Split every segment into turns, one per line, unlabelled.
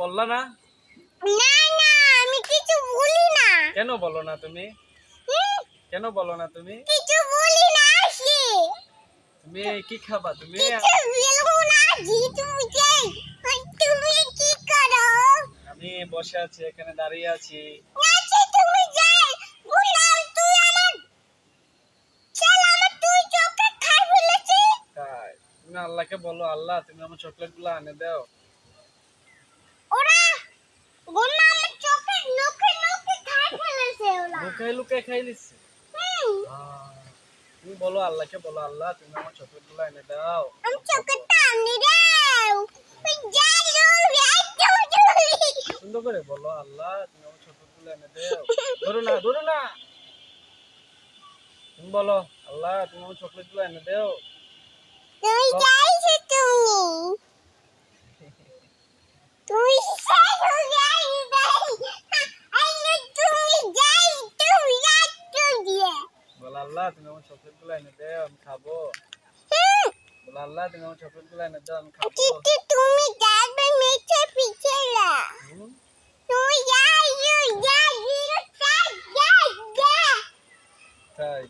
বললা না?
না না, আমি কিছু বলি না।
কেন বলো না তুমি? কেন বলো না তুমি?
কিছু বলি না আসি।
তুমি কি খাবা তুমি?
কিছু বলবো না জি, তুমি যাই। তুমি কি করো?
আমি বসে আছি, এখানে দাঁড়িয়ে আছি।
আচ্ছা তুমি যাই। বললাম তুই আমার চল আমার তুই চোখে খাই ফেলেছি।
তাই তুমি আল্লাহকে বলো, আল্লাহ তুমি আমার চকলেট গুলো এনে দাও।
ওরা গোনা আমার চোখে নখে নখে খাই ফেলেছে ওরা।
লুকাই লুকাই খাই নিচ্ছে।
হুম,
তুমি বলো আল্লাহকে, বলো আল্লাহ তুমি আমার চকলেট গুলো এনে দাও।
আমি চোখেটা আনি দাও। তুই যাই জলদি
সুন্দর করে বলো আল্লাহ তুমি আমার চকলেট গুলো এনে দাও। ধরো না, ধরো না। তুমি বলো আল্লাহ তুমি আমার চকলেট গুলো এনে দাও।
তুই যাইছো তুই সাথে যাই ভাই। আই তুমি যাই তুমি যাচ্ছ দিয়ে।
বলো আল্লাহ তুমি আমার চকলেট গুলো এনে দাও, আমি খাবো। বলো আল্লাহ তুমি আমার চকলেট গুলো এনে দাও, আমি খাবো।
কিন্তু তুমি যাবে মেছে পিছেলা।
হুম?
তুই যাই
তাই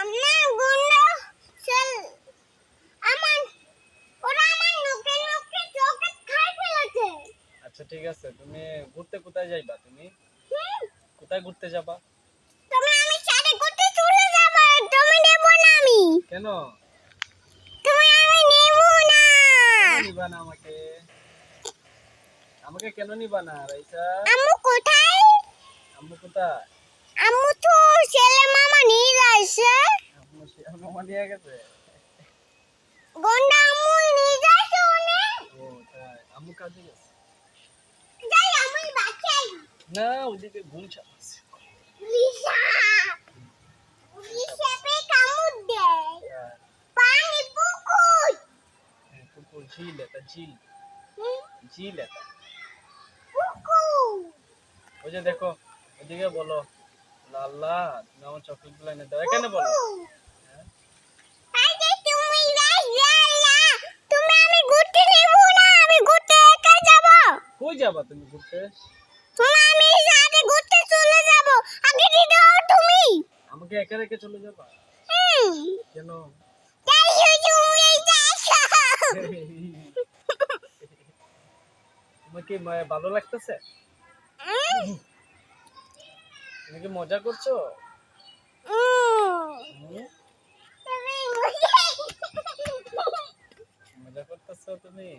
আমার গুন্ডা চল আমার ওরা আমার নখে নখে চোখে খাই ফেলেছে।
আচ্ছা ঠিক আছে, তুমি ঘুরতে কোথায় যাইবা? তুমি কোথায় ঘুরতে যাবা?
তুমি আমি সাথে ঘুরতে চলে যাব। তুমি নেব না আমি।
কেন?
তুমি আমি নেব না।
কেন নিবা না আমাকে? আমাকে কেন নিবা না রাইসা?
আম্মু কোথায়?
আম্মু কোথায়?
আম্মু তো ছেলে মামা নিয়ে যাচ্ছে।
আম্মু নিয়ে গেছে।
গন্ডা আম্মু নিয়ে যাচ্ছে অনেক।
ও তাই, আম্মু কাজে গেছে।
যাই আমি বাঁচাই।
না, ওদিকে গুলশা আছে।
লিসা লিসা পে কামুড় দেয়।
হ্যাঁ,
পানি পুকুর।
পুকুর, ঝিল, এটা ঝিল। ঝিল এটা।
পুকুর।
ওই যে দেখো, ওদিকে বলো আল্লাহ তুমি আমার চকলেট গুলো এনে দাও। এখানে বলো। হ্যাঁ?
আরে তুমি রাইলা। তুমি আমি ঘুরতে নেব না। আমি ঘুরতে একা যাব।
কই যাবা তুমি ঘুরতে?
তুমি আমি সাথে ঘুরতে চলে যাব। আগে দিতে দাও তুমি।
আমাকে একা রেখে চলে যাবা?
হুম।
কেন?
তাই তুমি যাচ্ছো।
তোমার কি ভালো লাগতেছে? তুমি কি মজা করছো? হুম?
তুমি
মজা করতেছো তুমি?